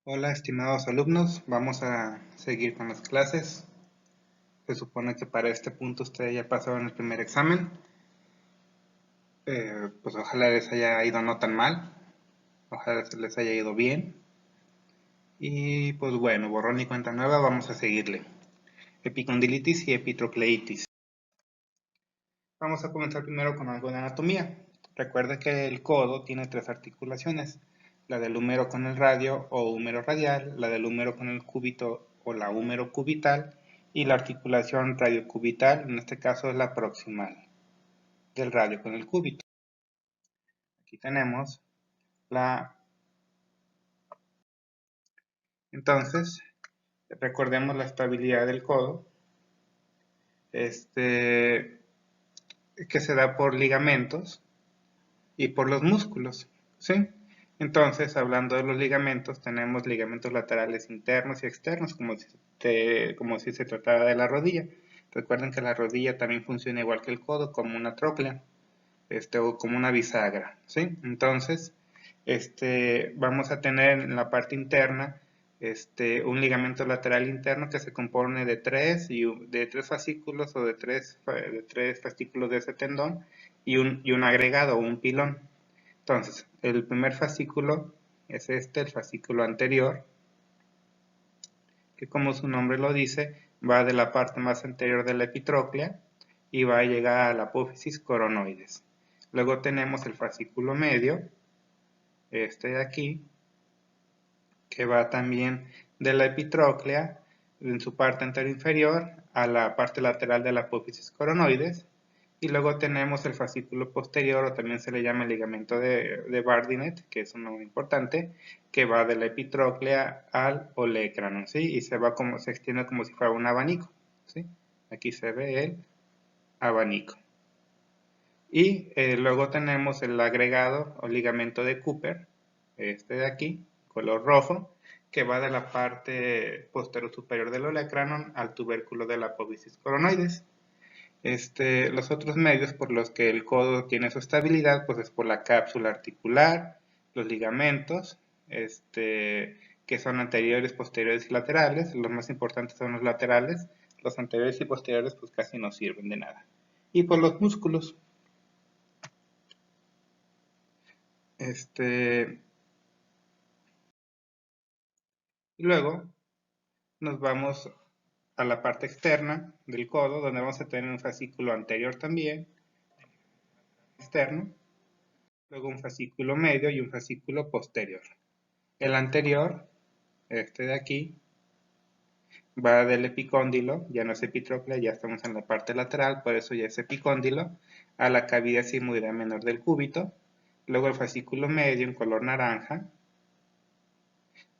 Hola, estimados alumnos, vamos a seguir con las clases. Se supone que para este punto ustedes ya pasaron el primer examen. Pues ojalá les haya ido no tan mal, ojalá se les haya ido bien. Y pues bueno, borrón y cuenta nueva, vamos a seguirle. Epicondilitis y epitrocleitis. Vamos a comenzar primero con algo de anatomía. Recuerda que el codo tiene tres articulaciones: la del húmero con el radio o húmero radial, la del húmero con el cúbito o la húmero cubital, y la articulación radiocubital, en este caso es la proximal del radio con el cúbito. Aquí tenemos la... Entonces, recordemos la estabilidad del codo, que se da por ligamentos y por los músculos, ¿sí? Entonces, hablando de los ligamentos, tenemos ligamentos laterales internos y externos, como si se tratara de la rodilla. Recuerden que la rodilla también funciona igual que el codo, como una tróclea, o como una bisagra, ¿sí? Entonces, vamos a tener en la parte interna un ligamento lateral interno que se compone de tres fascículos o de tres fascículos de ese tendón y un agregado o un pilón. Entonces, el primer fascículo es el fascículo anterior, que como su nombre lo dice, va de la parte más anterior de la epitróclea y va a llegar a la apófisis coronoides. Luego tenemos el fascículo medio, este de aquí, que va también de la epitróclea en su parte anterior inferior a la parte lateral de la apófisis coronoides. Y luego tenemos el fascículo posterior, o también se le llama el ligamento de Bardinet, que es un nombre importante, que va de la epitróclea al olecranon, ¿sí? Y se extiende como si fuera un abanico, ¿sí? Aquí se ve el abanico. Y luego tenemos el agregado o ligamento de Cooper, este de aquí, color rojo, que va de la parte posterior superior del olecranon al tubérculo de la apófisis coronoides. Los otros medios por los que el codo tiene su estabilidad, pues es por la cápsula articular, los ligamentos, que son anteriores, posteriores y laterales. Los más importantes son los laterales, los anteriores y posteriores pues casi no sirven de nada. Y por los músculos. Y luego nos vamos a la parte externa del codo, donde vamos a tener un fascículo anterior también, externo, luego un fascículo medio y un fascículo posterior. El anterior, este de aquí, va del epicóndilo, ya no es epitróclea, ya estamos en la parte lateral, por eso ya es epicóndilo, a la cavidad sigmoidea menor del cúbito. Luego el fascículo medio en color naranja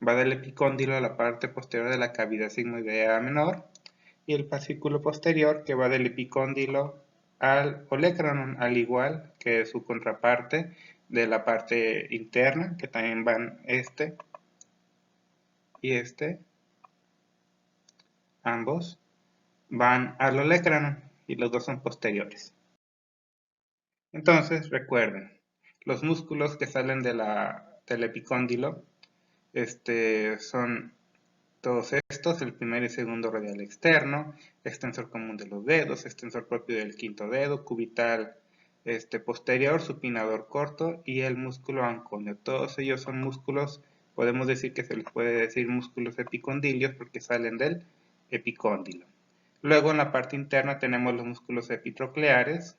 va del epicóndilo a la parte posterior de la cavidad sigmoidea menor, y el fascículo posterior que va del epicóndilo al olecranon, al igual que su contraparte de la parte interna, que también van y ambos van al olecranon y los dos son posteriores. Entonces, recuerden, los músculos que salen del epicóndilo son todos estos: el primer y segundo radial externo, extensor común de los dedos, extensor propio del quinto dedo, cubital posterior, supinador corto y el músculo anconio. Todos ellos son músculos, podemos decir que se les puede decir músculos epicondilios porque salen del epicóndilo. Luego en la parte interna tenemos los músculos epitrocleares.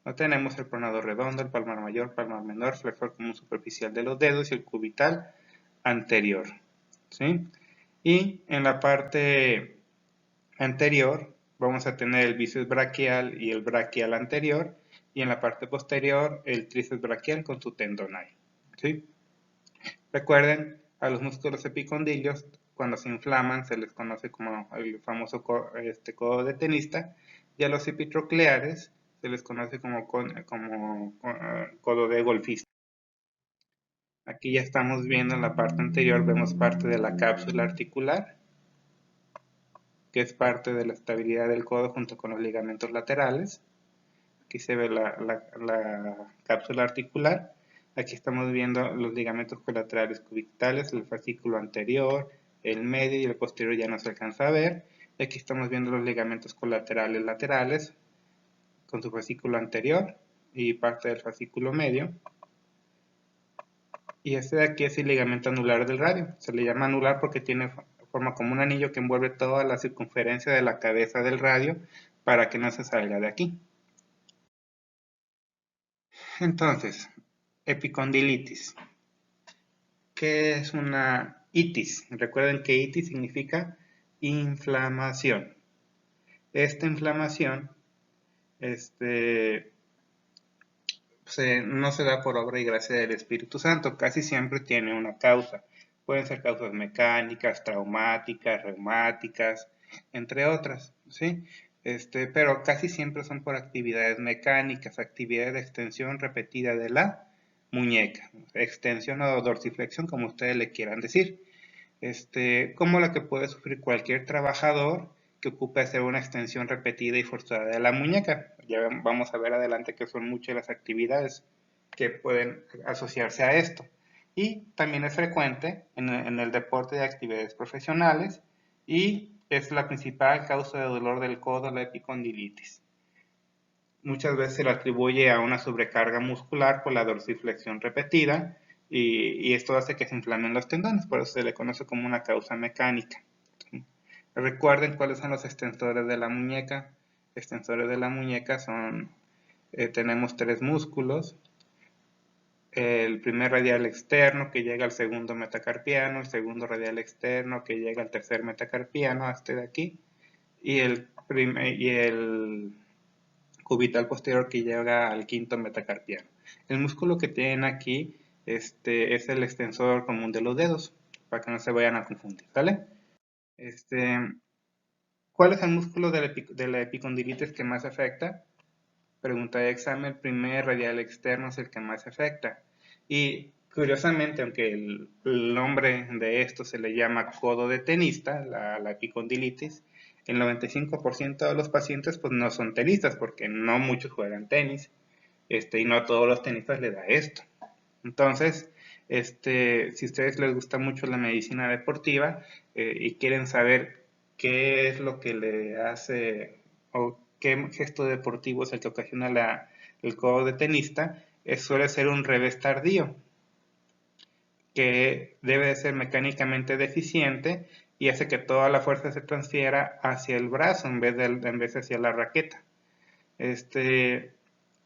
No tenemos el pronador redondo, el palmar mayor, palmar menor, flexor común superficial de los dedos y el cubital anterior, ¿sí? Y en la parte anterior vamos a tener el bíceps braquial y el braquial anterior, y en la parte posterior el tríceps braquial con su tendón ahí, ¿sí? Recuerden, a los músculos epicondilios, cuando se inflaman, se les conoce como el famoso codo de tenista, y a los epitrocleares se les conoce como codo de golfista. Aquí ya estamos viendo en la parte anterior, vemos parte de la cápsula articular, que es parte de la estabilidad del codo junto con los ligamentos laterales. Aquí se ve la cápsula articular. Aquí estamos viendo los ligamentos colaterales cubitales, el fascículo anterior, el medio y el posterior ya no se alcanza a ver. Y aquí estamos viendo los ligamentos colaterales laterales con su fascículo anterior y parte del fascículo medio. Y este de aquí es el ligamento anular del radio. Se le llama anular porque tiene forma como un anillo que envuelve toda la circunferencia de la cabeza del radio para que no se salga de aquí. Entonces, epicondilitis. ¿Qué es una itis? Recuerden que itis significa inflamación. Esta inflamación no se da por obra y gracia del Espíritu Santo, casi siempre tiene una causa. Pueden ser causas mecánicas, traumáticas, reumáticas, entre otras, ¿sí? Pero casi siempre son por actividades mecánicas, actividades de extensión repetida de la muñeca, extensión o dorsiflexión, como ustedes le quieran decir. Como la que puede sufrir cualquier trabajador que ocupe hacer una extensión repetida y forzada de la muñeca. Ya vamos a ver adelante que son muchas las actividades que pueden asociarse a esto. Y también es frecuente en el deporte de actividades profesionales y es la principal causa de dolor del codo, la epicondilitis. Muchas veces se le atribuye a una sobrecarga muscular por la dorsiflexión repetida y esto hace que se inflamen los tendones, por eso se le conoce como una causa mecánica. Recuerden cuáles son los extensores de la muñeca. Extensores de la muñeca son, tenemos tres músculos, el primer radial externo que llega al segundo metacarpiano, el segundo radial externo que llega al tercer metacarpiano, hasta de aquí, y el cubital posterior que llega al quinto metacarpiano. El músculo que tienen aquí es el extensor común de los dedos, para que no se vayan a confundir, ¿vale? ¿Cuál es el músculo de la epicondilitis que más afecta? Pregunta de examen, el primer radial externo es el que más afecta. Y curiosamente, aunque el nombre de esto se le llama codo de tenista, la epicondilitis, el 95% de los pacientes pues no son tenistas porque no muchos juegan tenis y no a todos los tenistas les da esto. Entonces, si a ustedes les gusta mucho la medicina deportiva y quieren saber qué es lo que le hace o qué gesto deportivo es el que ocasiona el codo de tenista, suele ser un revés tardío, que debe de ser mecánicamente deficiente y hace que toda la fuerza se transfiera hacia el brazo en vez de hacia la raqueta.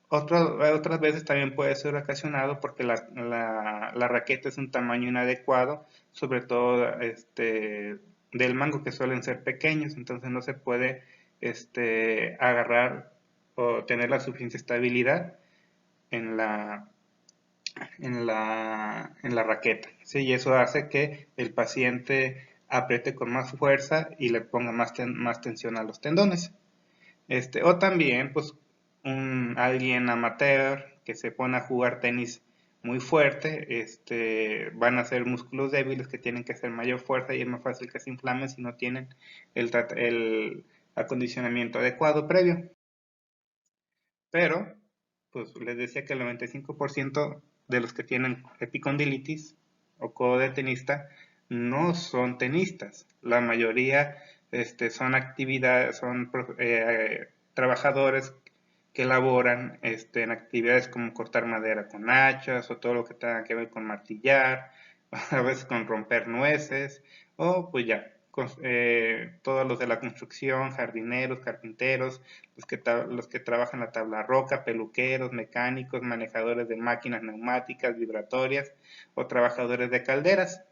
Otras veces también puede ser ocasionado porque la raqueta es un tamaño inadecuado, sobre todo del mango, que suelen ser pequeños, entonces no se puede agarrar o tener la suficiente estabilidad en la raqueta, ¿sí? Y eso hace que el paciente apriete con más fuerza y le ponga más tensión a los tendones. O también, pues, alguien amateur que se pone a jugar tenis muy fuerte, van a ser músculos débiles que tienen que hacer mayor fuerza y es más fácil que se inflamen si no tienen el acondicionamiento adecuado previo. Pero, pues les decía que el 95% de los que tienen epicondilitis o codo de tenista no son tenistas. La mayoría son trabajadores que laboran en actividades como cortar madera con hachas o todo lo que tenga que ver con martillar, a veces con romper nueces o pues ya, todos los de la construcción, jardineros, carpinteros, los que trabajan la tabla roca, peluqueros, mecánicos, manejadores de máquinas neumáticas, vibratorias o trabajadores de calderas.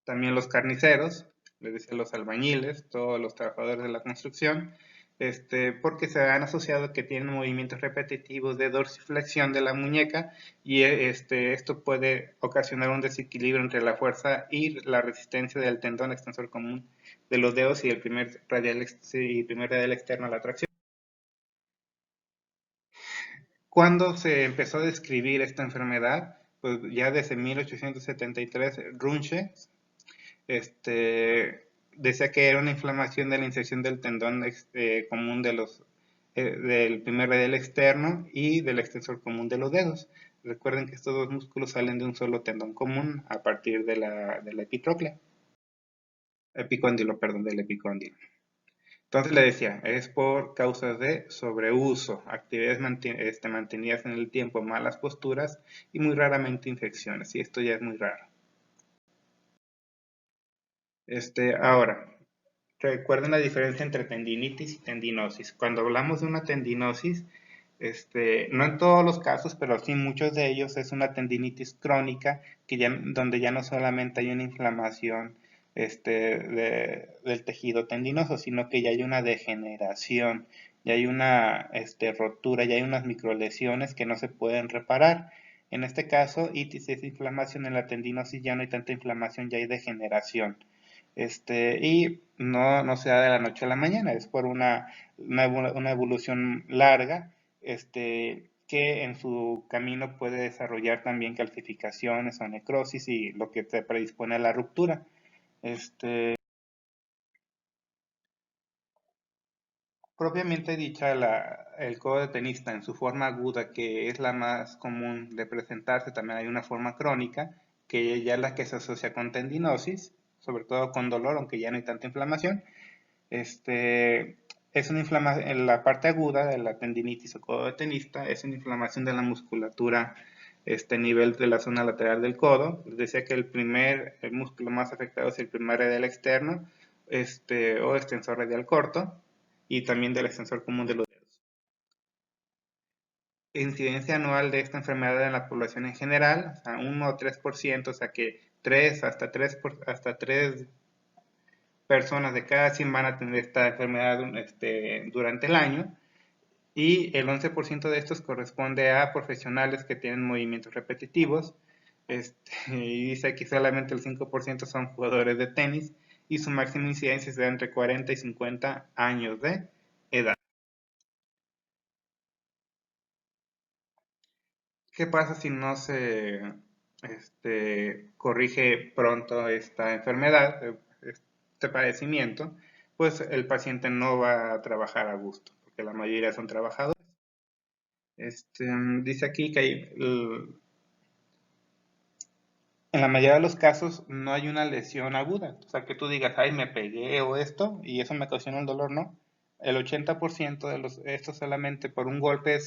También los carniceros, les decía los albañiles, todos los trabajadores de la construcción, porque se han asociado que tienen movimientos repetitivos de dorsiflexión de la muñeca y esto puede ocasionar un desequilibrio entre la fuerza y la resistencia del tendón extensor común de los dedos y el primer radial externo a la tracción. ¿Cuándo se empezó a describir esta enfermedad? Pues ya desde 1873, Runche decía que era una inflamación de la inserción del tendón común del primer radial externo y del extensor común de los dedos. Recuerden que estos dos músculos salen de un solo tendón común a partir de la epitróclea. Epicóndilo, perdón, del epicóndilo. Entonces le decía, es por causas de sobreuso, actividades mantenidas en el tiempo, malas posturas y muy raramente infecciones. Y esto ya es muy raro. Ahora, recuerden la diferencia entre tendinitis y tendinosis. Cuando hablamos de una tendinosis, no en todos los casos, pero sí en muchos de ellos es una tendinitis crónica donde ya no solamente hay una inflamación del tejido tendinoso, sino que ya hay una degeneración, ya hay una rotura, ya hay unas microlesiones que no se pueden reparar. En este caso, itis es inflamación, en la tendinosis ya no hay tanta inflamación, ya hay degeneración. Y no se da de la noche a la mañana, es por una evolución larga, que en su camino puede desarrollar también calcificaciones o necrosis y lo que te predispone a la ruptura. Propiamente dicha, el codo de tenista en su forma aguda, que es la más común de presentarse, también hay una forma crónica, que ya es la que se asocia con tendinosis, sobre todo con dolor, aunque ya no hay tanta inflamación. Es una inflamación, en la parte aguda de la tendinitis o codo de tenista, es una inflamación de la musculatura, nivel de la zona lateral del codo. Les decía que el músculo más afectado es el primer radial externo, o extensor radial corto, y también del extensor común de los dedos. Incidencia anual de esta enfermedad en la población en general, o sea, 1 o 3%, o sea que 3 hasta 3 personas de cada 100 van a tener esta enfermedad durante el año, y el 11% de estos corresponde a profesionales que tienen movimientos repetitivos, y dice que solamente el 5% son jugadores de tenis, y su máxima incidencia se da entre 40 y 50 años de edad. ¿Qué pasa si no se corrige pronto esta enfermedad, este padecimiento? Pues el paciente no va a trabajar a gusto, porque la mayoría son trabajadores. Dice aquí que en la mayoría de los casos no hay una lesión aguda. O sea, que tú digas, ay, me pegué o esto, y eso me ocasionó el dolor, no. El 80% de estos solamente por un golpe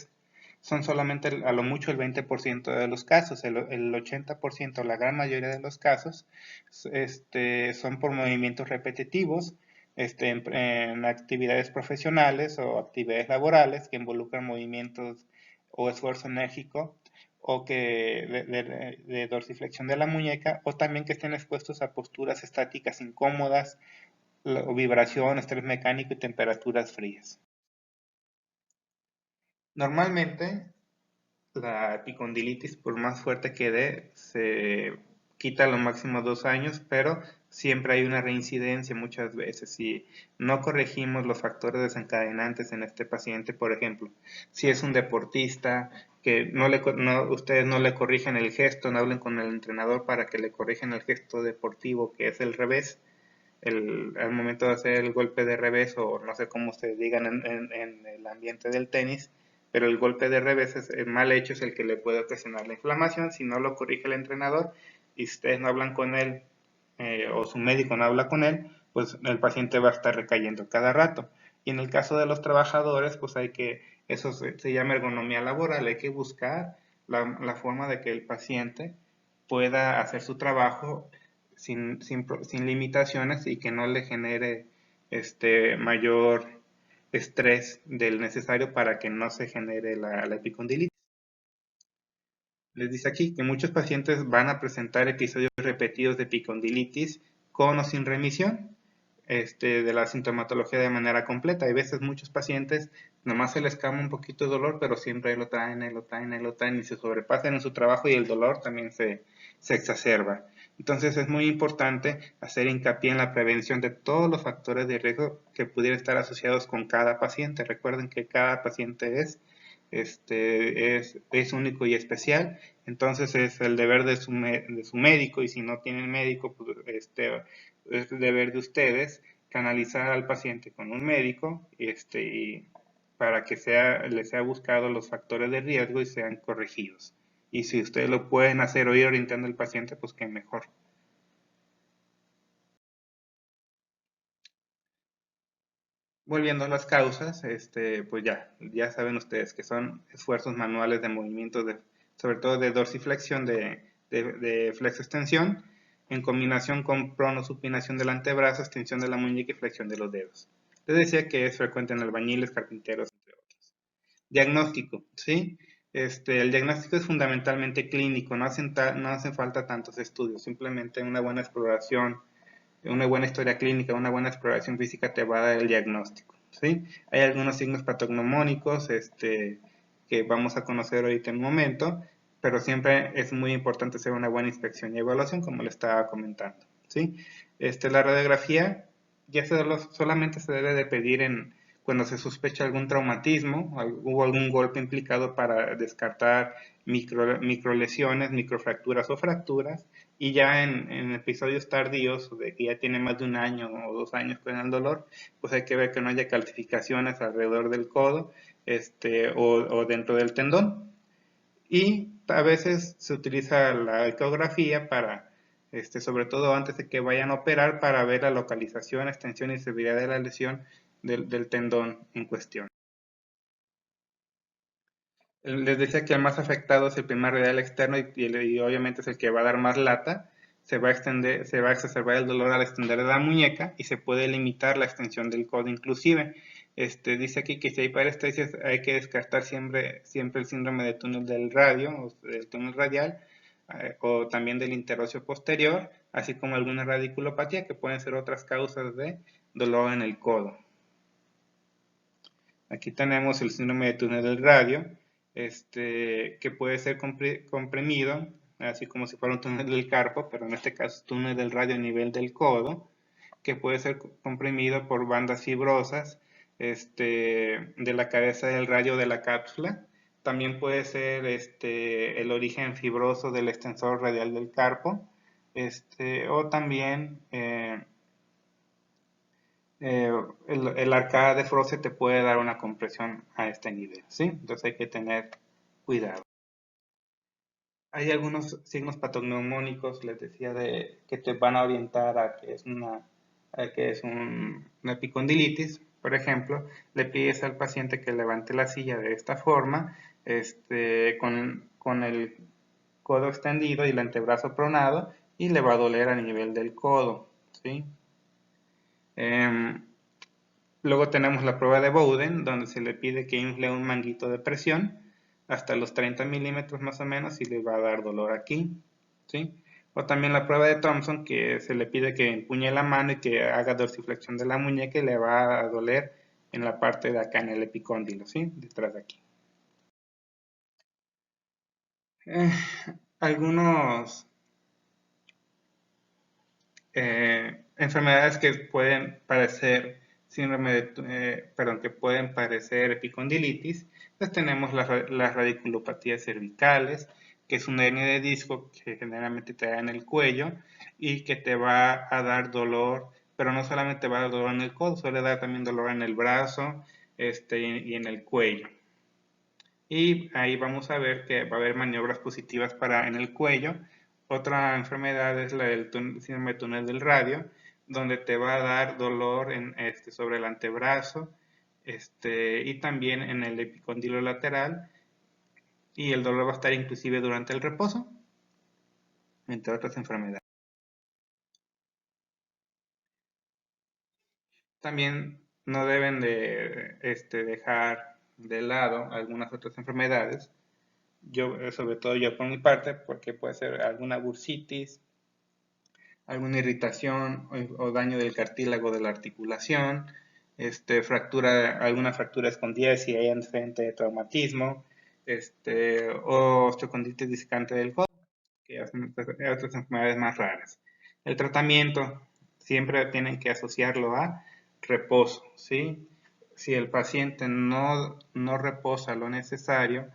son solamente a lo mucho el 20% de los casos. El 80%, la gran mayoría de los casos, son por movimientos repetitivos, en actividades profesionales o actividades laborales que involucran movimientos o esfuerzo enérgico, o que de dorsiflexión de la muñeca, o también que estén expuestos a posturas estáticas incómodas, o vibración, estrés mecánico y temperaturas frías. Normalmente la epicondilitis, por más fuerte que dé, se quita a lo máximo 2 años, pero siempre hay una reincidencia muchas veces. Si no corregimos los factores desencadenantes en este paciente, por ejemplo, si es un deportista, que ustedes no le corrigen el gesto, no hablen con el entrenador para que le corrijan el gesto deportivo, que es el revés, al momento de hacer el golpe de revés, o no sé cómo se digan en el ambiente del tenis, pero el golpe de revés mal hecho es el que le puede ocasionar la inflamación. Si no lo corrige el entrenador y ustedes no hablan con él, o su médico no habla con él, pues el paciente va a estar recayendo cada rato. Y en el caso de los trabajadores, pues eso se llama ergonomía laboral, hay que buscar la forma de que el paciente pueda hacer su trabajo sin limitaciones, y que no le genere mayor estrés del necesario para que no se genere la epicondilitis. Les dice aquí que muchos pacientes van a presentar episodios repetidos de epicondilitis con o sin remisión de la sintomatología de manera completa. Hay veces muchos pacientes nomás se les calma un poquito de dolor, pero siempre ahí lo traen, ahí lo traen, ahí lo traen, y se sobrepasan en su trabajo, y el dolor también se exacerba. Entonces es muy importante hacer hincapié en la prevención de todos los factores de riesgo que pudieran estar asociados con cada paciente. Recuerden que cada paciente es único y especial, entonces es el deber de su médico, y si no tienen médico, pues es el deber de ustedes canalizar al paciente con un médico, para que les sea buscado los factores de riesgo y sean corregidos. y si ustedes lo pueden hacer o ir orientando al paciente, pues qué mejor. Volviendo a las causas, pues ya saben ustedes que son esfuerzos manuales de movimientos, sobre todo de dorsiflexión, de flexo-extensión, en combinación con pronosupinación del antebrazo, extensión de la muñeca y flexión de los dedos. Les decía que es frecuente en albañiles, carpinteros, entre otros. Diagnóstico, ¿sí? El diagnóstico es fundamentalmente clínico, no hacen falta tantos estudios, simplemente una buena exploración, una buena historia clínica, una buena exploración física te va a dar el diagnóstico, ¿sí? Hay algunos signos patognomónicos que vamos a conocer ahorita en un momento, pero siempre es muy importante hacer una buena inspección y evaluación, como le estaba comentando, ¿sí? La radiografía solamente se debe de pedir cuando se sospecha algún traumatismo, hubo algún golpe implicado para descartar microlesiones, microfracturas o fracturas, y ya en episodios tardíos, de que ya tiene más de un año o 2 años con el dolor, pues hay que ver que no haya calcificaciones alrededor del codo o dentro del tendón. Y a veces se utiliza la ecografía para, sobre todo antes de que vayan a operar, para ver la localización, extensión y severidad de la lesión del tendón en cuestión. Les decía que el más afectado es el primer radial externo y obviamente es el que va a dar más lata. Se va a extender, se va a exacerbar el dolor al extender la muñeca y se puede limitar la extensión del codo inclusive. Dice aquí que si hay parestesias hay que descartar siempre el síndrome de túnel del radio o del túnel radial o también del interóseo posterior, así como alguna radiculopatía que pueden ser otras causas de dolor en el codo. Aquí tenemos el síndrome de túnel del radio, que puede ser comprimido, así como si fuera un túnel del carpo, pero en este caso es túnel del radio a nivel del codo, que puede ser comprimido por bandas fibrosas de la cabeza del radio de la cápsula. También puede ser el origen fibroso del extensor radial del carpo, o también el arcada de Froese te puede dar una compresión a este nivel, ¿sí? Entonces hay que tener cuidado. Hay algunos signos patognomónicos, les decía, que te van a orientar a que es una epicondilitis. Por ejemplo, le pides al paciente que levante la silla de esta forma, con el codo extendido y el antebrazo pronado, y le va a doler a nivel del codo, ¿sí? Luego tenemos la prueba de Bowden, donde se le pide que infle un manguito de presión hasta los 30 milímetros más o menos y le va a dar dolor aquí, ¿sí? O también la prueba de Thompson, que se le pide que empuñe la mano y que haga dorsiflexión de la muñeca y le va a doler en la parte de acá, en el epicóndilo, ¿sí? Detrás de aquí. Eh, algunos enfermedades que pueden parecer que pueden parecer epicondilitis, pues tenemos las radiculopatías cervicales, que es una hernia de disco que generalmente te da en el cuello y que te va a dar dolor, pero no solamente va a dar dolor en el codo, suele dar también dolor en el brazo y en el cuello. Y ahí vamos a ver que va a haber maniobras positivas para en el cuello. Otra enfermedad es la del síndrome de túnel del radio, donde te va a dar dolor sobre el antebrazo y también en el epicondilo lateral, y el dolor va a estar inclusive durante el reposo, entre otras enfermedades. También no deben de dejar de lado algunas otras enfermedades. Yo, sobre todo yo por mi parte, porque puede ser alguna bursitis, alguna irritación o daño del cartílago de la articulación, alguna fractura escondida si hay antecedente de traumatismo, o osteoconditis discante del codo, que son otras enfermedades más raras. El tratamiento siempre tienen que asociarlo a reposo, ¿sí? Si el paciente no reposa lo necesario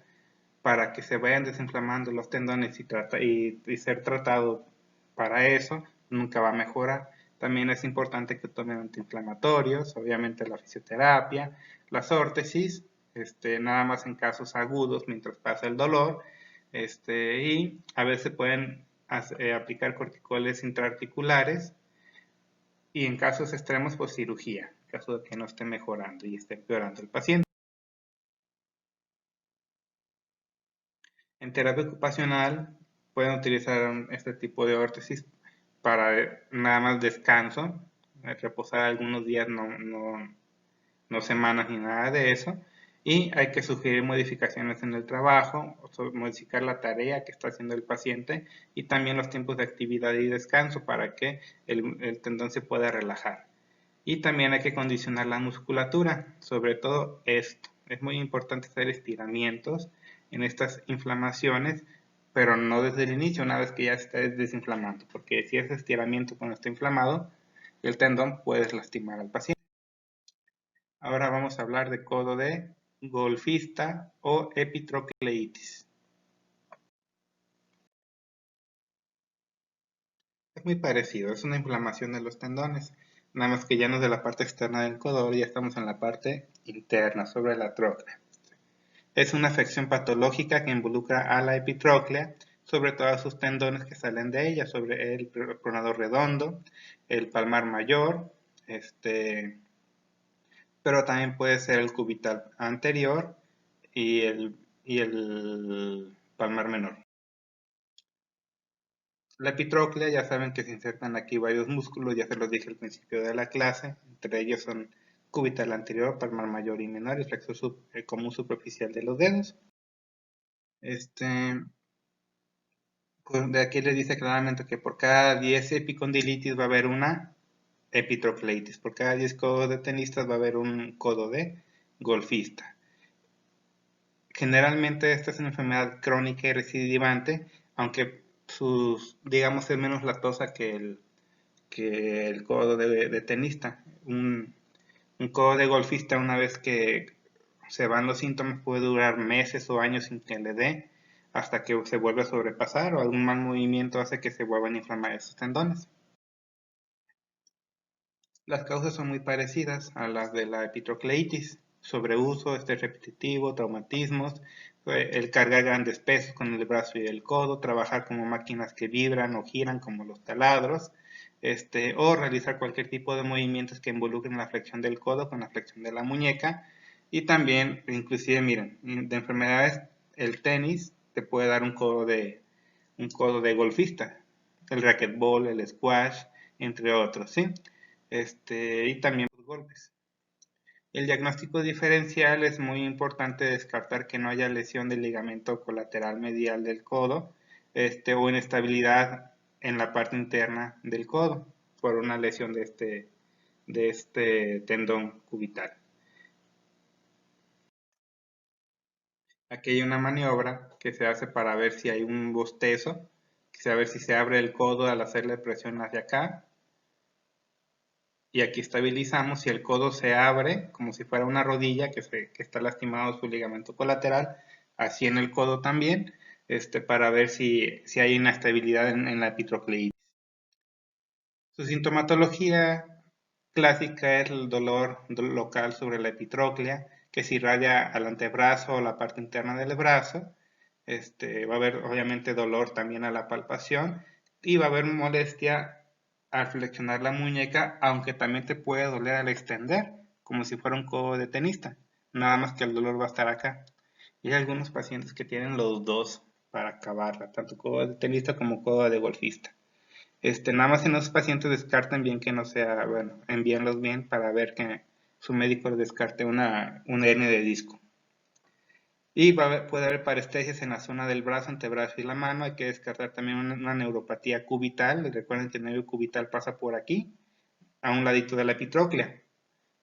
para que se vayan desinflamando los tendones y ser tratado para eso, nunca va a mejorar. También es importante que tomen antiinflamatorios, obviamente la fisioterapia, las órtesis, nada más en casos agudos mientras pasa el dolor, Y a veces pueden aplicar corticoides intraarticulares y en casos extremos pues cirugía, en caso de que no esté mejorando y esté empeorando el paciente. En terapia ocupacional pueden utilizar este tipo de órtesis para nada más descanso, reposar algunos días, no semanas ni nada de eso. Y hay que sugerir modificaciones en el trabajo, modificar la tarea que está haciendo el paciente y también los tiempos de actividad y descanso para que el tendón se pueda relajar. Y también hay que condicionar la musculatura, sobre todo esto. Es muy importante hacer estiramientos en estas inflamaciones, pero no desde el inicio, una vez que ya se está desinflamando, porque si es estiramiento cuando está inflamado, el tendón puede lastimar al paciente. Ahora vamos a hablar de codo de golfista o epitrocleitis. Es muy parecido, es una inflamación de los tendones, nada más que ya no es de la parte externa del codo, ya estamos en la parte interna, sobre la tróclea. Es una afección patológica que involucra a la epitróclea, sobre todos sus tendones que salen de ella, sobre el pronador redondo, el palmar mayor, pero también puede ser el cubital anterior y el palmar menor. La epitróclea, ya saben que se insertan aquí varios músculos, ya se los dije al principio de la clase, entre ellos son cubital anterior, palmar mayor y menor, y flexor común superficial de los dedos. Pues de aquí les dice claramente que por cada 10 epicondilitis va a haber una epitrocleitis, por cada 10 codos de tenistas va a haber un codo de golfista. Generalmente esta es una enfermedad crónica y recidivante, aunque digamos, es menos latosa que el codo de tenista. Un codo de golfista, una vez que se van los síntomas, puede durar meses o años sin que le dé, hasta que se vuelve a sobrepasar o algún mal movimiento hace que se vuelvan a inflamar esos tendones. Las causas son muy parecidas a las de la epitrocleitis: sobreuso, estrés repetitivo, traumatismos, el cargar grandes pesos con el brazo y el codo, trabajar como máquinas que vibran o giran como los taladros, o realizar cualquier tipo de movimientos que involucren la flexión del codo con la flexión de la muñeca. Y también, inclusive, miren, de enfermedades, el tenis te puede dar un codo de golfista, el racquetball, el squash, entre otros, ¿sí? Y también los golpes. El diagnóstico diferencial: es muy importante descartar que no haya lesión del ligamento colateral medial del codo, o inestabilidad en la parte interna del codo por una lesión de este tendón cubital. Aquí hay una maniobra que se hace para ver si hay un bostezo, a ver si se abre el codo al hacerle presión hacia acá. Y aquí estabilizamos. Si el codo se abre como si fuera una rodilla que está lastimado su ligamento colateral, así en el codo también, para ver si hay inestabilidad en la epitrocleitis. Su sintomatología clásica es el dolor local sobre la epitróclea, que se irradia al antebrazo o la parte interna del brazo. Va a haber obviamente dolor también a la palpación y va a haber molestia al flexionar la muñeca, aunque también te puede doler al extender, como si fuera un codo de tenista, nada más que el dolor va a estar acá. Y hay algunos pacientes que tienen los dos para acabarla, tanto codo de tenista como codo de golfista. Nada más en los pacientes descarten bien que no sea, bueno, envíenlos bien para ver que su médico descarte un hernia de disco. Y puede haber parestesias en la zona del brazo, antebrazo y la mano. Hay que descartar también una neuropatía cubital. Recuerden que el nervio cubital pasa por aquí, a un ladito de la epitróclea.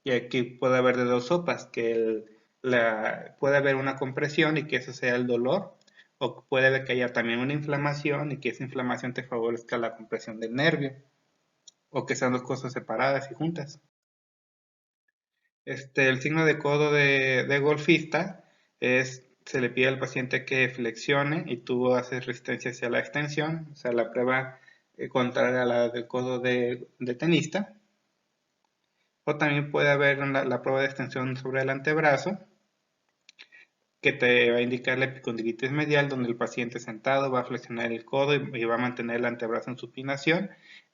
Y aquí puede haber de dos sopas, que puede haber una compresión y que eso sea el dolor, o puede haber que haya también una inflamación y que esa inflamación te favorezca la compresión del nervio, o que sean dos cosas separadas y juntas. El signo de codo de golfista se le pide al paciente que flexione y tú haces resistencia hacia la extensión, o sea, la prueba contraria a la del codo de tenista. O también puede haber la prueba de extensión sobre el antebrazo, que te va a indicar la epicondilitis medial, donde el paciente sentado va a flexionar el codo y va a mantener el antebrazo en supinación,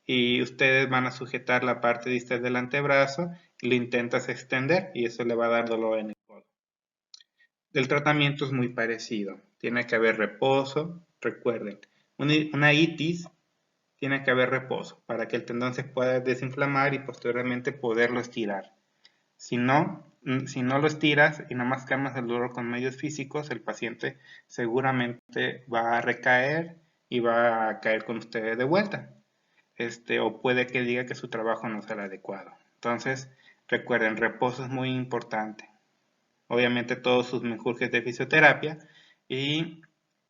y ustedes van a sujetar la parte distal del antebrazo y lo intentas extender y eso le va a dar dolor en el codo. El tratamiento es muy parecido. Tiene que haber reposo. Recuerden, una itis tiene que haber reposo para que el tendón se pueda desinflamar y posteriormente poderlo estirar. Si no lo estiras y nada más calmas el dolor con medios físicos, el paciente seguramente va a recaer y va a caer con ustedes de vuelta. O puede que diga que su trabajo no es el adecuado. Entonces, recuerden, reposo es muy importante. Obviamente todos sus menjurjes de fisioterapia y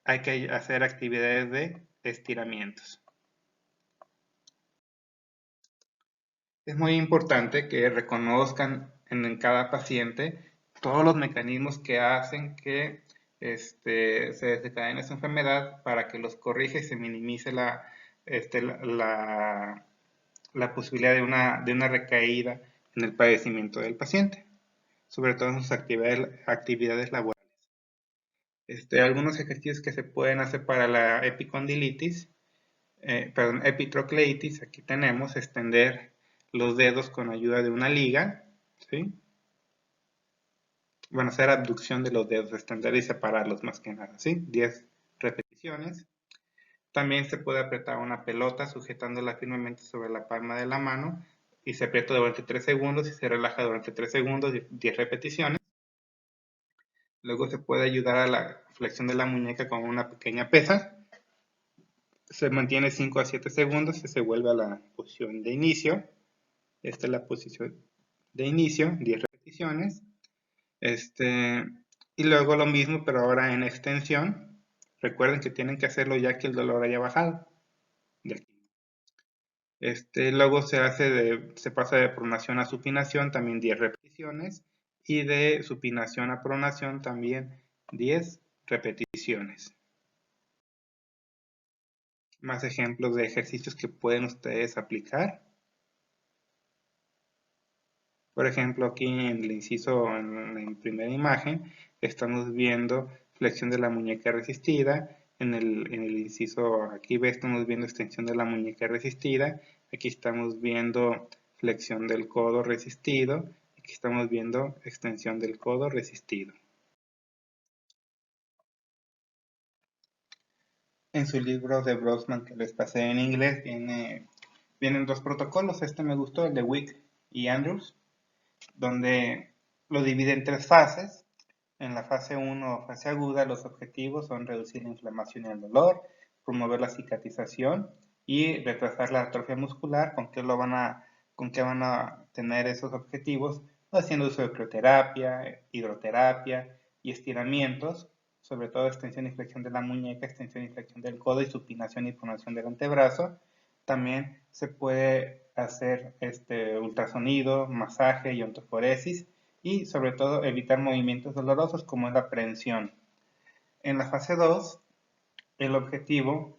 hay que hacer actividades de estiramientos. Es muy importante que reconozcan en cada paciente todos los mecanismos que hacen que se desencadene esa enfermedad para que los corrija y se minimice la posibilidad de una recaída en el padecimiento del paciente, sobre todo en sus actividades laborales. Algunos ejercicios que se pueden hacer para la epicondilitis, epitrocleitis, aquí tenemos extender los dedos con ayuda de una liga, ¿sí? Van a hacer abducción de los dedos, extender y separarlos más que nada, ¿sí? 10 repeticiones. También se puede apretar una pelota sujetándola firmemente sobre la palma de la mano y se aprieta durante 3 segundos y se relaja durante 3 segundos, 10 repeticiones. Luego se puede ayudar a la flexión de la muñeca con una pequeña pesa. Se mantiene 5 a 7 segundos y se vuelve a la posición de inicio. Esta es la posición de inicio, 10 repeticiones. Y luego lo mismo, pero ahora en extensión. Recuerden que tienen que hacerlo ya que el dolor haya bajado. De aquí. Luego se pasa de pronación a supinación, también 10 repeticiones. Y de supinación a pronación también 10 repeticiones. Más ejemplos de ejercicios que pueden ustedes aplicar. Por ejemplo, aquí en el inciso, en la primera imagen, estamos viendo flexión de la muñeca resistida. En el inciso aquí estamos viendo extensión de la muñeca resistida. Aquí estamos viendo flexión del codo resistido. Aquí estamos viendo extensión del codo resistido. En su libro de Broxman que les pasé en inglés vienen dos protocolos. Este me gustó, el de Wick y Andrews, donde lo divide en 3 fases. En la fase 1 o fase aguda, los objetivos son reducir la inflamación y el dolor, promover la cicatrización y retrasar la atrofia muscular. ¿Con qué van a tener esos objetivos? Haciendo uso de crioterapia, hidroterapia y estiramientos, sobre todo extensión y flexión de la muñeca, extensión y flexión del codo y supinación y pronación del antebrazo. También se puede hacer ultrasonido, masaje y ontoforesis y sobre todo evitar movimientos dolorosos como es la prehensión. En la fase 2, el objetivo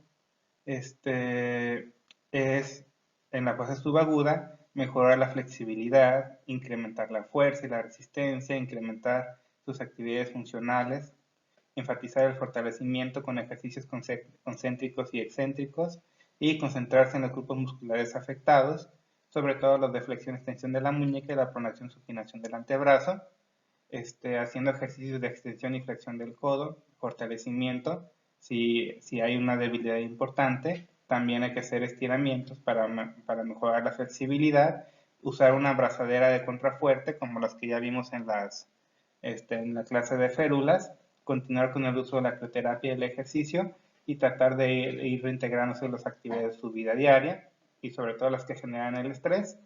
es en la fase subaguda mejorar la flexibilidad, incrementar la fuerza y la resistencia, incrementar sus actividades funcionales, enfatizar el fortalecimiento con ejercicios concéntricos y excéntricos y concentrarse en los grupos musculares afectados, sobre todo los de flexión, extensión de la muñeca y la pronación, supinación del antebrazo, haciendo ejercicios de extensión y flexión del codo, fortalecimiento, si hay una debilidad importante, también hay que hacer estiramientos para mejorar la flexibilidad, usar una abrazadera de contrafuerte como las que ya vimos en la clase de férulas, continuar con el uso de la crioterapia y el ejercicio y tratar de ir reintegrándose las actividades de su vida diaria y sobre todo las que generan el estrés,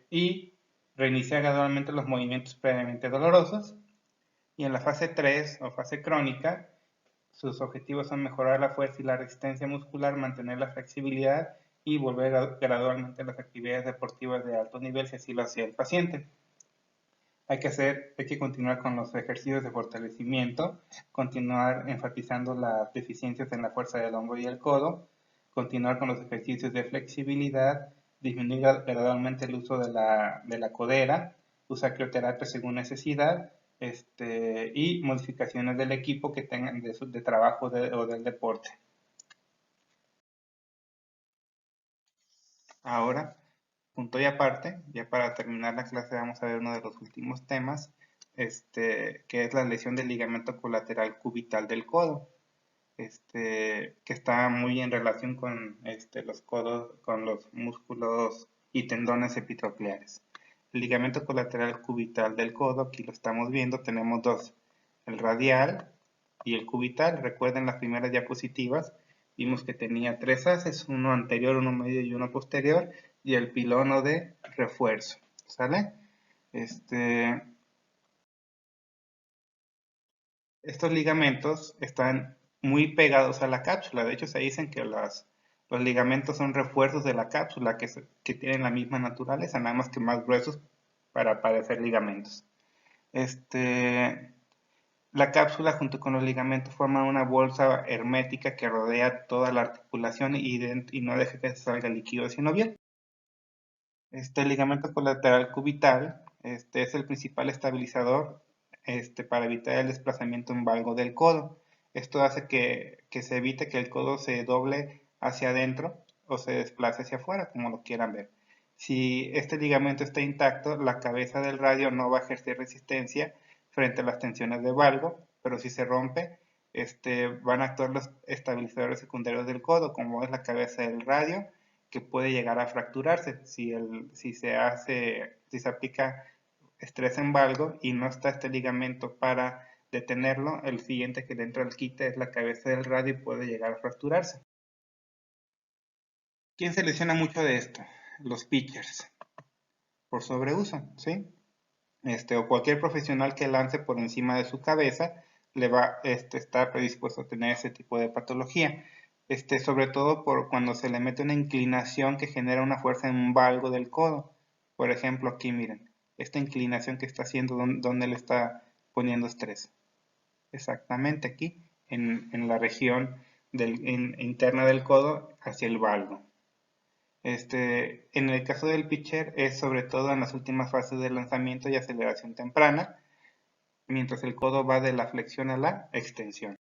y reiniciar gradualmente los movimientos previamente dolorosos. Y en la fase 3 o fase crónica, sus objetivos son mejorar la fuerza y la resistencia muscular, mantener la flexibilidad y volver gradualmente a las actividades deportivas de alto nivel si así lo hacía el paciente. Hay que continuar con los ejercicios de fortalecimiento, continuar enfatizando las deficiencias en la fuerza del hombro y el codo, continuar con los ejercicios de flexibilidad, disminuir gradualmente el uso de la codera, usar crioterapia según necesidad, y modificaciones del equipo que tengan de trabajo o del deporte. Ahora, punto y aparte, ya para terminar la clase vamos a ver uno de los últimos temas, que es la lesión del ligamento colateral cubital del codo, que está muy en relación con los codos, con los músculos y tendones epitrocleares. El ligamento colateral cubital del codo, aquí lo estamos viendo, tenemos dos, el radial y el cubital. Recuerden las primeras diapositivas, vimos que tenía tres haces, uno anterior, uno medio y uno posterior, y el pilono de refuerzo, ¿sale? Estos ligamentos están muy pegados a la cápsula, de hecho se dicen que los ligamentos son refuerzos de la cápsula que tienen la misma naturaleza, nada más que más gruesos para parecer ligamentos. La cápsula junto con los ligamentos forman una bolsa hermética que rodea toda la articulación y no deja que se salga líquido sinovial. Este ligamento colateral cubital es el principal estabilizador para evitar el desplazamiento en valgo del codo. Esto hace que se evite que el codo se doble hacia adentro o se desplace hacia afuera, como lo quieran ver. Si este ligamento está intacto, la cabeza del radio no va a ejercer resistencia frente a las tensiones de valgo, pero si se rompe, van a actuar los estabilizadores secundarios del codo, como es la cabeza del radio, que puede llegar a fracturarse si se aplica estrés en valgo y no está este ligamento para detenerlo, el siguiente que le entra al quite es la cabeza del radio y puede llegar a fracturarse. ¿Quién se lesiona mucho de esto? Los pitchers, por sobreuso, ¿sí? O cualquier profesional que lance por encima de su cabeza le va estar predispuesto a tener ese tipo de patología. Sobre todo por cuando se le mete una inclinación que genera una fuerza en un valgo del codo. Por ejemplo, aquí miren, esta inclinación que está haciendo, donde le está poniendo estrés. Exactamente aquí, en la región interna del codo hacia el valgo. En el caso del pitcher es sobre todo en las últimas fases de lanzamiento y aceleración temprana, mientras el codo va de la flexión a la extensión.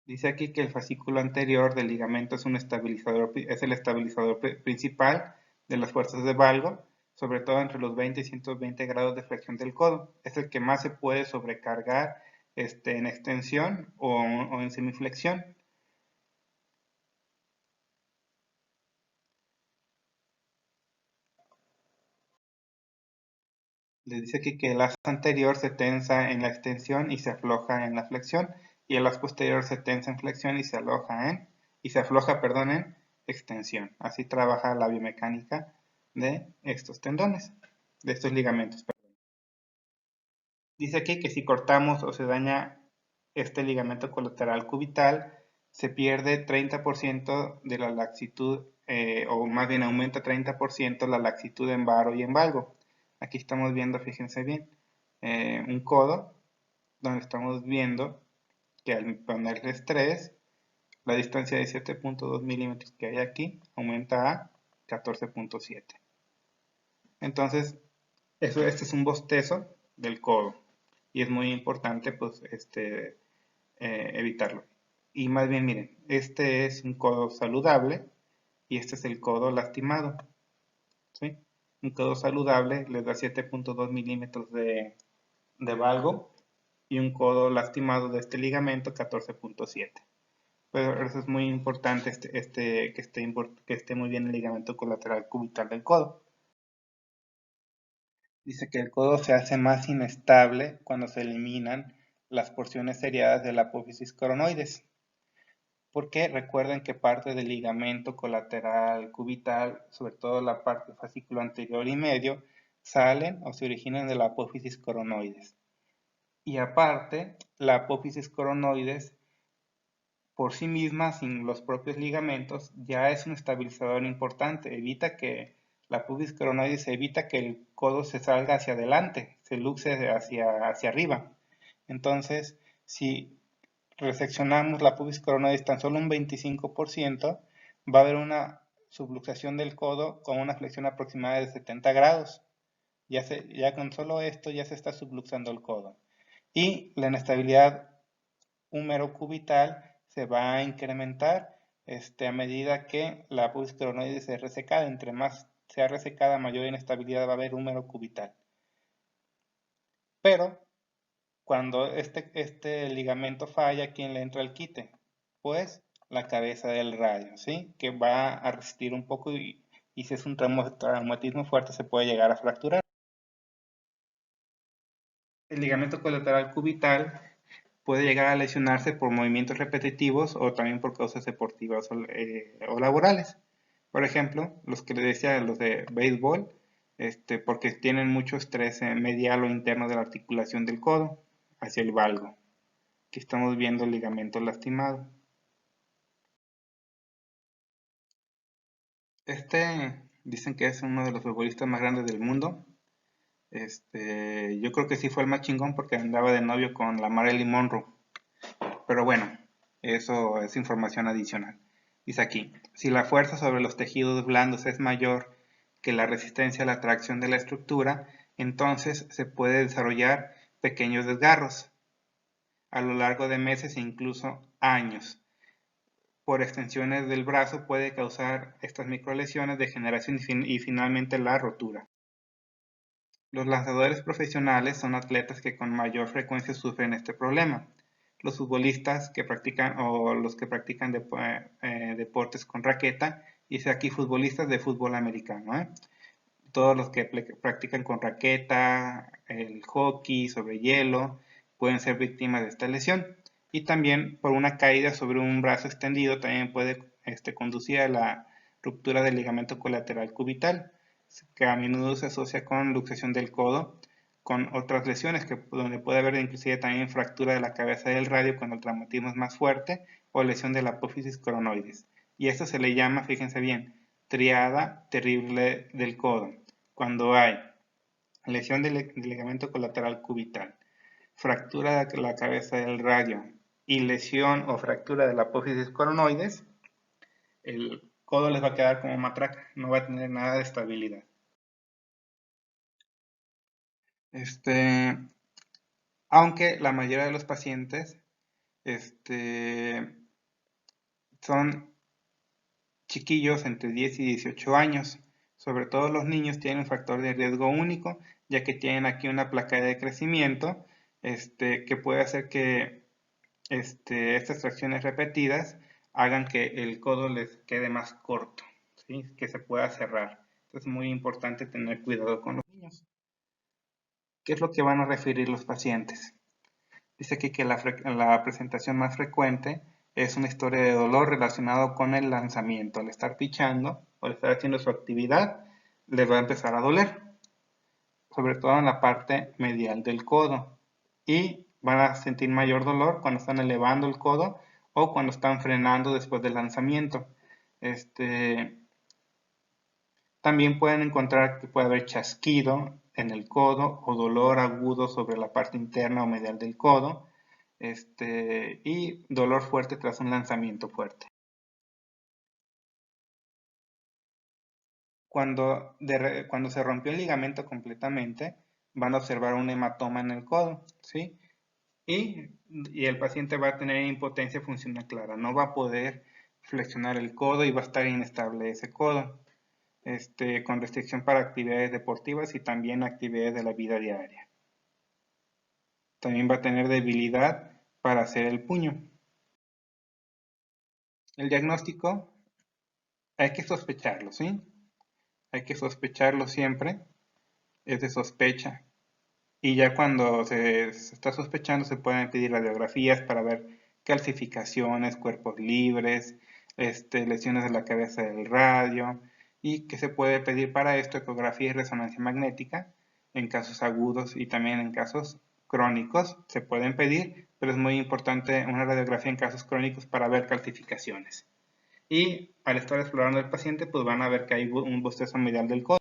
Dice aquí que el fascículo anterior del ligamento es el estabilizador principal de las fuerzas de valgo, sobre todo entre los 20 y 120 grados de flexión del codo. Es el que más se puede sobrecargar en extensión o en semiflexión. Les dice aquí que el as anterior se tensa en la extensión y se afloja en la flexión, y el as posterior se tensa en flexión y se afloja, en extensión. Así trabaja la biomecánica de estos tendones, de estos ligamentos. Dice aquí que si cortamos o se daña este ligamento colateral cubital, se pierde 30% de la laxitud, o más bien aumenta 30% la laxitud en varo y en valgo. Aquí estamos viendo, fíjense bien, un codo donde estamos viendo que al ponerle estrés, la distancia de 7.2 milímetros que hay aquí aumenta a 14.7. Entonces, este es un bostezo del codo y es muy importante pues evitarlo. Y más bien miren, este es un codo saludable y este es el codo lastimado, ¿sí? Un codo saludable les da 7.2 milímetros de valgo y un codo lastimado de este ligamento 14.7. Pero eso es muy importante que esté muy bien el ligamento colateral cubital del codo. Dice que el codo se hace más inestable cuando se eliminan las porciones seriadas de la apófisis coronoides, porque recuerden que parte del ligamento colateral cubital, sobre todo la parte del fascículo anterior y medio, salen o se originan de la apófisis coronoides. Y aparte, la apófisis coronoides por sí misma, sin los propios ligamentos, ya es un estabilizador importante. Evita que la pubis coronoides evita que el codo se salga hacia adelante, se luxe hacia arriba. Entonces, si reseccionamos la pubis coronoides tan solo un 25%, va a haber una subluxación del codo con una flexión aproximada de 70 grados. Ya con solo esto ya se está subluxando el codo. Y la inestabilidad húmero-cubital se va a incrementar a medida que la apófisis coronoide se resecada. Entre más sea resecada, mayor inestabilidad va a haber húmero-cubital. Pero cuando este ligamento falla, ¿quién le entra al quite? Pues la cabeza del radio, ¿sí? Que va a resistir un poco y si es un traumatismo fuerte se puede llegar a fracturar. El ligamento colateral cubital puede llegar a lesionarse por movimientos repetitivos o también por causas deportivas o laborales. Por ejemplo, los que les decía, los de béisbol, porque tienen mucho estrés medial o interno de la articulación del codo hacia el valgo. Aquí estamos viendo el ligamento lastimado. Dicen que es uno de los futbolistas más grandes del mundo. Yo creo que sí fue el más chingón porque andaba de novio con la Marilyn Monroe. Pero bueno, eso es información adicional. Dice aquí, si la fuerza sobre los tejidos blandos es mayor que la resistencia a la tracción de la estructura, entonces se puede desarrollar pequeños desgarros a lo largo de meses e incluso años. Por extensiones del brazo puede causar estas microlesiones, degeneración y finalmente la rotura. Los lanzadores profesionales son atletas que con mayor frecuencia sufren este problema. Los futbolistas que practican o los que practican deportes con raqueta, dice aquí futbolistas de fútbol americano, todos los que practican con raqueta, el hockey sobre hielo, pueden ser víctimas de esta lesión. Y también por una caída sobre un brazo extendido también puede conducir a la ruptura del ligamento colateral cubital, que a menudo se asocia con luxación del codo, con otras lesiones donde puede haber inclusive también fractura de la cabeza del radio cuando el traumatismo es más fuerte o lesión de la apófisis coronoides. Y esto se le llama, fíjense bien, triada terrible del codo, cuando hay lesión del ligamento colateral cubital, fractura de la cabeza del radio y lesión o fractura de la apófisis coronoides, el codo les va a quedar como matraca, no va a tener nada de estabilidad. Aunque la mayoría de los pacientes son chiquillos entre 10 y 18 años. Sobre todo los niños tienen un factor de riesgo único, ya que tienen aquí una placa de crecimiento que puede hacer que estas tracciones repetidas hagan que el codo les quede más corto, ¿sí? Que se pueda cerrar. Entonces es muy importante tener cuidado con los niños. ¿Qué es lo que van a referir los pacientes? Dice aquí que la presentación más frecuente es una historia de dolor relacionado con el lanzamiento. Al estar pichando o al estar haciendo su actividad, les va a empezar a doler, sobre todo en la parte medial del codo. Y van a sentir mayor dolor cuando están elevando el codo o cuando están frenando después del lanzamiento. También pueden encontrar que puede haber chasquido en el codo o dolor agudo sobre la parte interna o medial del codo. Y dolor fuerte tras un lanzamiento fuerte. Cuando se rompió el ligamento completamente, van a observar un hematoma en el codo, ¿sí? Y el paciente va a tener impotencia funcional clara, no va a poder flexionar el codo y va a estar inestable ese codo, con restricción para actividades deportivas y también actividades de la vida diaria. También va a tener debilidad para hacer el puño. El diagnóstico hay que sospecharlo, ¿sí? Hay que sospecharlo siempre, es de sospecha. Y ya cuando se está sospechando se pueden pedir radiografías para ver calcificaciones, cuerpos libres, lesiones de la cabeza del radio y que se puede pedir para esto ecografía y resonancia magnética en casos agudos y también en casos crónicos se pueden pedir, pero es muy importante una radiografía en casos crónicos para ver calcificaciones. Y al estar explorando el paciente, pues van a ver que hay un bostezo medial del codo.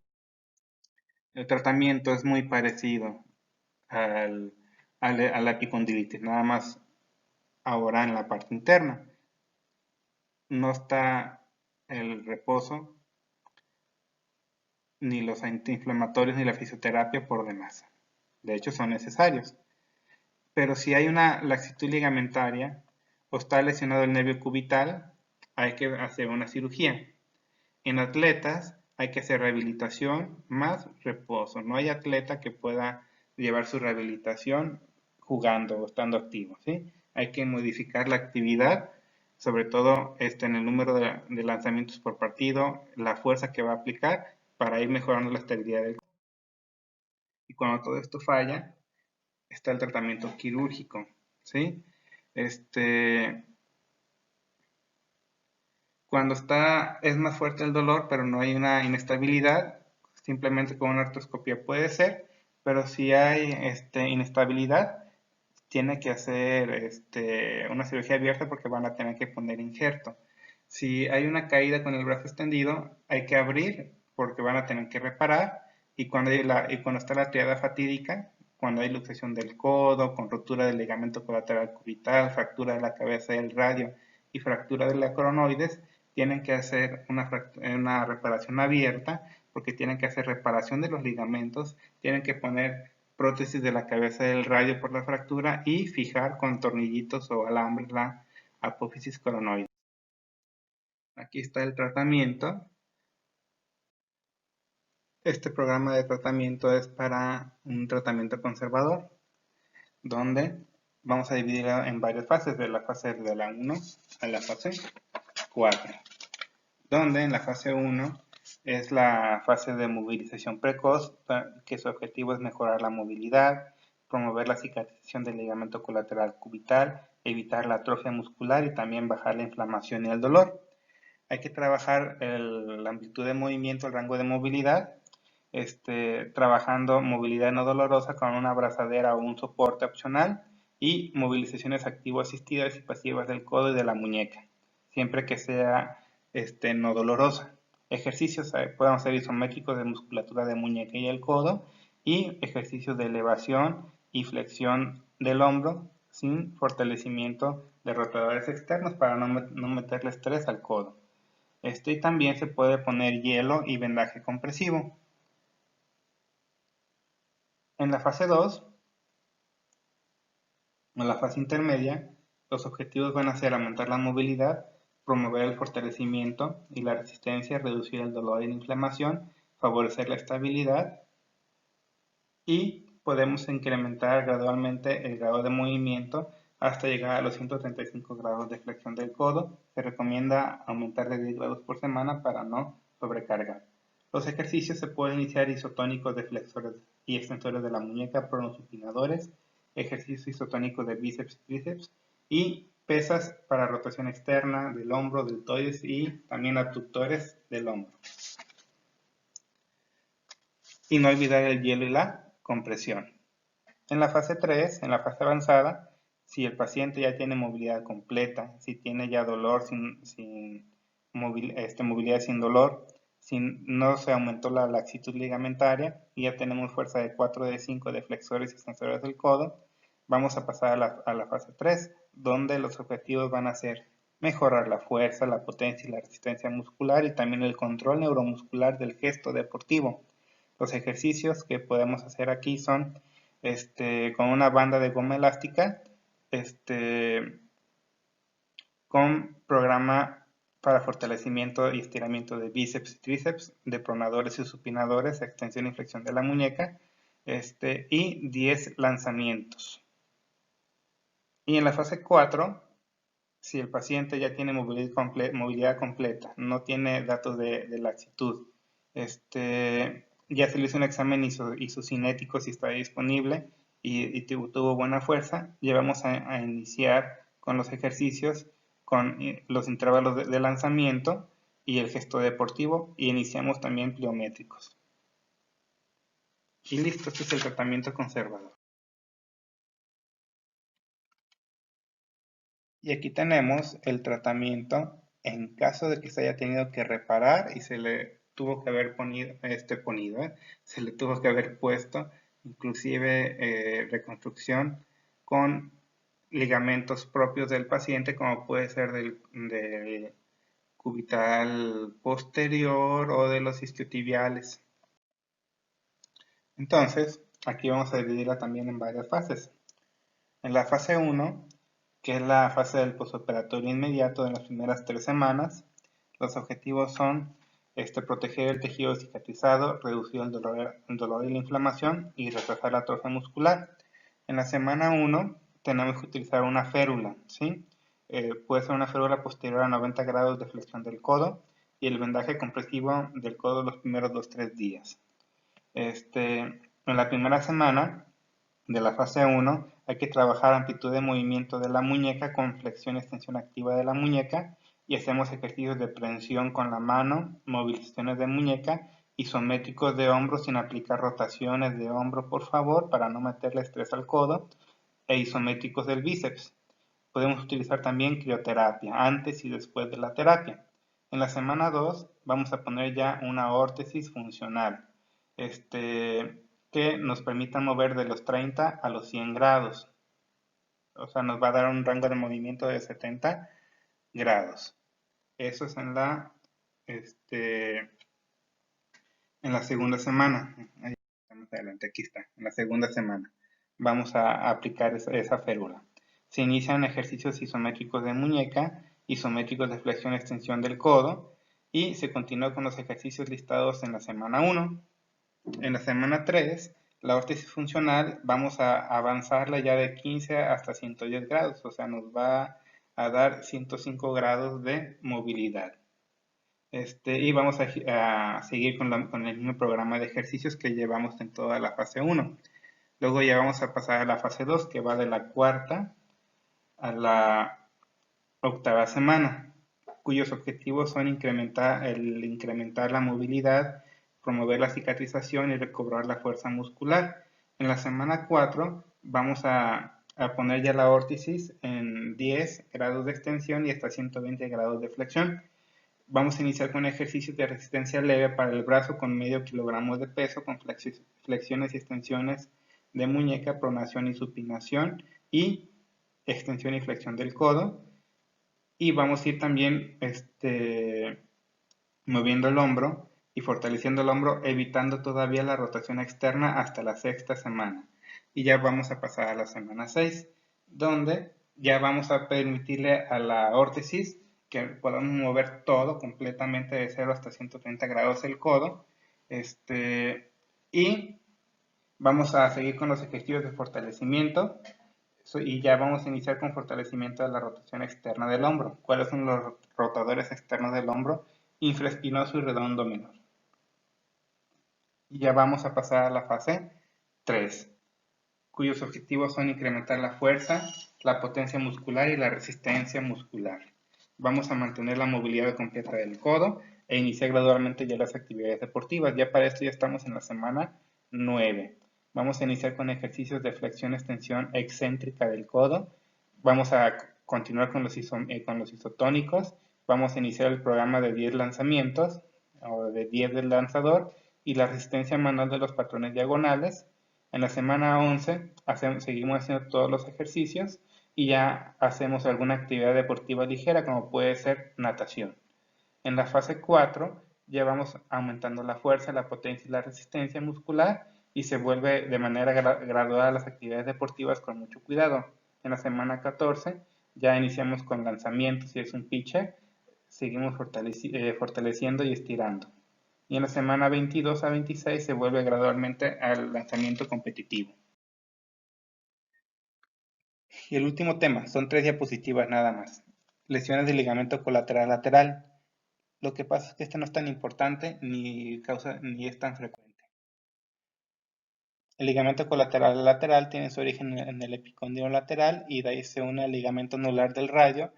El tratamiento es muy parecido a la epicondilitis, nada más ahora en la parte interna. No está el reposo ni los antiinflamatorios ni la fisioterapia por demás. De hecho, son necesarios. Pero si hay una laxitud ligamentaria o está lesionado el nervio cubital, hay que hacer una cirugía. En atletas hay que hacer rehabilitación más reposo. No hay atleta que pueda llevar su rehabilitación jugando o estando activo, ¿sí? Hay que modificar la actividad, sobre todo en el número de lanzamientos por partido, la fuerza que va a aplicar para ir mejorando la estabilidad del cuerpo. Y cuando todo esto falla, está el tratamiento quirúrgico, ¿sí? Cuando es más fuerte el dolor, pero no hay una inestabilidad, simplemente con una artroscopia puede ser, pero si hay inestabilidad, tiene que hacer una cirugía abierta porque van a tener que poner injerto. Si hay una caída con el brazo extendido, hay que abrir porque van a tener que reparar. Y cuando está la triada fatídica, cuando hay luxación del codo, con rotura del ligamento colateral cubital, fractura de la cabeza del radio y fractura de la coronoides, tienen que hacer una reparación abierta porque tienen que hacer reparación de los ligamentos, tienen que poner prótesis de la cabeza del radio por la fractura y fijar con tornillitos o alambres la apófisis coronoide. Aquí está el tratamiento. Este programa de tratamiento es para un tratamiento conservador, donde vamos a dividirlo en varias fases, de la fase de la 1 a la fase 4, donde en la fase 1 es la fase de movilización precoz, que su objetivo es mejorar la movilidad, promover la cicatrización del ligamento colateral cubital, evitar la atrofia muscular y también bajar la inflamación y el dolor. Hay que trabajar la amplitud de movimiento, el rango de movilidad, trabajando movilidad no dolorosa con una abrazadera o un soporte opcional y movilizaciones activo-asistidas y pasivas del codo y de la muñeca, siempre que sea no dolorosa. Ejercicios podemos hacer isométricos de musculatura de muñeca y el codo y ejercicios de elevación y flexión del hombro sin fortalecimiento de rotadores externos para no meterle estrés al codo. Y también se puede poner hielo y vendaje compresivo. En la fase 2, o la fase intermedia, los objetivos van a ser aumentar la movilidad, promover el fortalecimiento y la resistencia, reducir el dolor y la inflamación, favorecer la estabilidad y podemos incrementar gradualmente el grado de movimiento hasta llegar a los 135 grados de flexión del codo. Se recomienda aumentar de 10 grados por semana para no sobrecargar. Los ejercicios se pueden iniciar isotónicos de flexores y extensores de la muñeca, pronosupinadores, ejercicios isotónicos de bíceps y tríceps y pesas para rotación externa del hombro, deltoides y también abductores del hombro. Y no olvidar el hielo y la compresión. En la fase 3, en la fase avanzada, si el paciente ya tiene movilidad completa, si tiene ya dolor movilidad sin dolor, si no se aumentó la laxitud ligamentaria y ya tenemos fuerza de 4 de 5 de flexores y extensores del codo, vamos a pasar a la fase 3, donde los objetivos van a ser mejorar la fuerza, la potencia y la resistencia muscular y también el control neuromuscular del gesto deportivo. Los ejercicios que podemos hacer aquí son con una banda de goma elástica, con programa para fortalecimiento y estiramiento de bíceps y tríceps, de pronadores y supinadores, extensión y flexión de la muñeca, y 10 lanzamientos. Y en la fase 4, si el paciente ya tiene movilidad completa, no tiene datos de laxitud, ya se le hizo un examen isocinético si está disponible y tuvo buena fuerza, ya vamos a iniciar con los ejercicios, con los intervalos de lanzamiento y el gesto deportivo y iniciamos también pliométricos. Y listo, este es el tratamiento conservador. Y aquí tenemos el tratamiento en caso de que se haya tenido que reparar y se le tuvo que haber se le tuvo que haber puesto inclusive reconstrucción con ligamentos propios del paciente, como puede ser del cubital posterior o de los isquiotibiales. Entonces, aquí vamos a dividirla también en varias fases. En la fase 1, que es la fase del postoperatorio inmediato de las primeras 3 semanas, los objetivos son proteger el tejido cicatrizado, reducir el dolor y la inflamación y retrasar la atrofia muscular. En la semana 1 tenemos que utilizar una férula, ¿sí? Puede ser una férula posterior a 90 grados de flexión del codo y el vendaje compresivo del codo los primeros 2-3 días. En la primera semana de la fase 1 hay que trabajar amplitud de movimiento de la muñeca con flexión y extensión activa de la muñeca y hacemos ejercicios de prensión con la mano, movilizaciones de muñeca, isométricos de hombro sin aplicar rotaciones de hombro por favor para no meterle estrés al codo e isométricos del bíceps. Podemos utilizar también crioterapia antes y después de la terapia. En la semana 2 vamos a poner ya una órtesis funcional que nos permita mover de los 30 a los 100 grados. O sea, nos va a dar un rango de movimiento de 70 grados. Eso es en la segunda semana. Ahí estamos adelante, aquí está, en la segunda semana. Vamos a aplicar esa férula. Se inician ejercicios isométricos de muñeca, isométricos de flexión y extensión del codo y se continúa con los ejercicios listados en la semana 1. En la semana 3, la órtesis funcional vamos a avanzarla ya de 15 hasta 110 grados, o sea, nos va a dar 105 grados de movilidad. Y vamos a seguir con el mismo programa de ejercicios que llevamos en toda la fase 1. Luego ya vamos a pasar a la fase 2, que va de la cuarta a la octava semana, cuyos objetivos son incrementar la movilidad, promover la cicatrización y recobrar la fuerza muscular. En la semana 4 vamos a poner ya la órtesis en 10 grados de extensión y hasta 120 grados de flexión. Vamos a iniciar con ejercicios de resistencia leve para el brazo con medio kilogramo de peso, con flexiones y extensiones de muñeca, pronación y supinación y extensión y flexión del codo. Y vamos a ir también moviendo el hombro y fortaleciendo el hombro, evitando todavía la rotación externa hasta la sexta semana. Y ya vamos a pasar a la semana 6, donde ya vamos a permitirle a la órtesis que podamos mover todo completamente de 0 hasta 130 grados el codo. Y vamos a seguir con los ejercicios de fortalecimiento y ya vamos a iniciar con fortalecimiento de la rotación externa del hombro. ¿Cuáles son los rotadores externos del hombro? Infraespinoso y redondo menor. Y ya vamos a pasar a la fase 3, cuyos objetivos son incrementar la fuerza, la potencia muscular y la resistencia muscular. Vamos a mantener la movilidad completa del codo e iniciar gradualmente ya las actividades deportivas. Ya para esto ya estamos en la semana 9. Vamos a iniciar con ejercicios de flexión, extensión excéntrica del codo. Vamos a continuar con los isotónicos. Vamos a iniciar el programa de 10 lanzamientos o de 10 del lanzador y la resistencia manual de los patrones diagonales. En la semana 11 seguimos haciendo todos los ejercicios y ya hacemos alguna actividad deportiva ligera como puede ser natación. En la fase 4 ya vamos aumentando la fuerza, la potencia y la resistencia muscular y se vuelve de manera gradual las actividades deportivas con mucho cuidado. En la semana 14 ya iniciamos con lanzamientos, si es un pitcher, seguimos fortaleciendo y estirando. Y en la semana 22 a 26 se vuelve gradualmente al lanzamiento competitivo. Y el último tema, son 3 diapositivas nada más. Lesiones del ligamento colateral lateral. Lo que pasa es que este no es tan importante ni es tan frecuente. El ligamento colateral lateral tiene su origen en el epicóndilo lateral y de ahí se une al ligamento anular del radio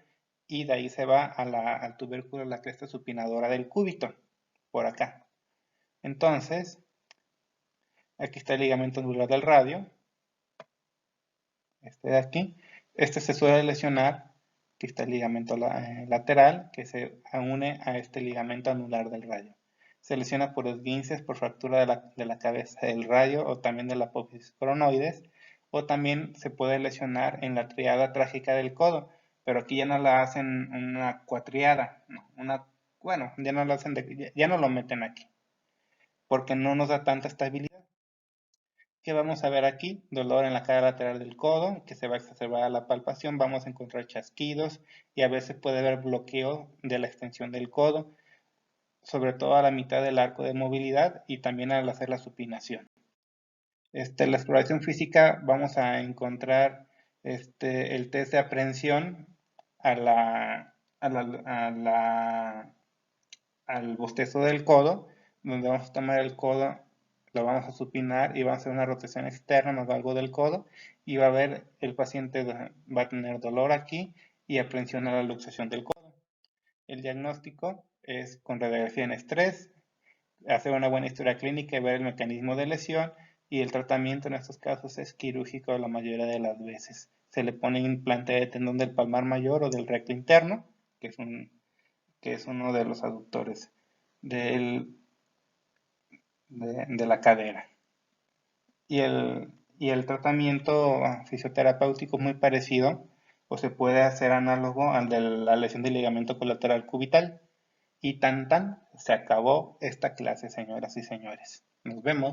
y de ahí se va al tubérculo de la cresta supinadora del cúbito, por acá. Entonces, aquí está el ligamento anular del radio, este de aquí. Este se suele lesionar, que está el ligamento lateral, que se une a este ligamento anular del radio. Se lesiona por esguinces, por fractura de la cabeza del radio o también de la apófisis coronoides, o también se puede lesionar en la triada trágica del codo, pero aquí ya no la hacen una cuatriada, no, bueno, ya no lo hacen ya no lo meten aquí, porque no nos da tanta estabilidad. ¿Qué vamos a ver aquí? Dolor en la cara lateral del codo, que se va a exacerbar a la palpación, vamos a encontrar chasquidos y a veces puede haber bloqueo de la extensión del codo, sobre todo a la mitad del arco de movilidad y también al hacer la supinación. La exploración física vamos a encontrar el test de aprehensión a al bostezo del codo, donde vamos a tomar el codo, lo vamos a supinar y vamos a hacer una rotación externa más algo del codo y va a ver el paciente va a tener dolor aquí y aprehensión a la luxación del codo. El diagnóstico es con radiografía en estrés, hacer una buena historia clínica y ver el mecanismo de lesión, y el tratamiento en estos casos es quirúrgico la mayoría de las veces. Se le pone implante de tendón del palmar mayor o del recto interno, que es uno de los aductores del, de la cadera. Y el tratamiento fisioterapéutico es muy parecido o se puede hacer análogo al de la lesión del ligamento colateral cubital. Y tan se acabó esta clase, señoras y señores. Nos vemos.